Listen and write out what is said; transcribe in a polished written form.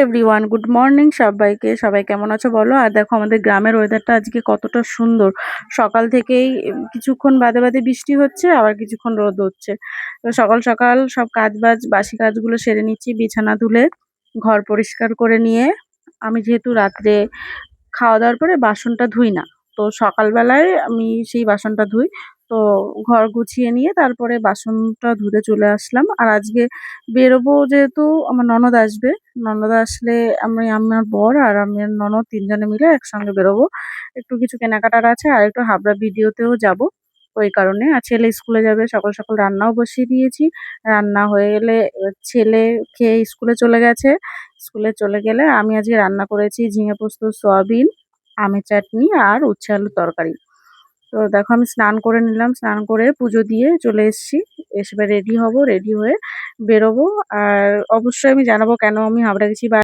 Everyone, good morning সবাইকে। সবাই কেমন আছো বলো? আর দেখো আমাদের গ্রামের ওয়েদারটা আজকে কতটা সুন্দর। সকাল থেকেই কিছুক্ষণ বাদে বাদে বৃষ্টি হচ্ছে, আবার কিছুক্ষণ রোদ হচ্ছে। তো সকাল সকাল সব কাজবাজ বাসি কাজগুলো সেরে নিচ্ছি, বিছানা তুলে ঘর পরিষ্কার করে নিয়ে। আমি যেহেতু রাত্রে খাওয়া দাওয়ার পরে বাসনটা ধুই না, তো সকালবেলায় আমি সেই বাসনটা ধুই। তো ঘর গুছিয়ে নিয়ে তারপরে বাসনটা ধুতে চলে আসলাম। আর আজকে বেরোবো, যেহেতু আমার ননদ আসবে। ননদ আসলে আমার বর আর আমি আর ননদ তিনজনে মিলে একসঙ্গে বেরোবো। একটু কিছু কেনাকাটার আছে, আর একটু হাবড়া ভিডিওতেও যাব। ওই কারণে আর ছেলে স্কুলে যাবে, সকাল সকাল রান্নাও বসিয়ে দিয়েছি। রান্না হয়ে গেলে ছেলে খেয়ে স্কুলে চলে গেছে। স্কুলে চলে গেলে আমি আজকে রান্না করেছি ঝিঙে পোস্ত, সয়াবিন, আমের চাটনি আর উচ্ছে আলুর তরকারি। তো দেখো আমি স্নান করে নিলাম, স্নান করে পুজো দিয়ে চলে এসেছি। এসে রেডি হব, রেডি হয়ে বেরোবো। আর অবশ্যই আমি জানাবো কেন আমি হাবড়া গেছি বা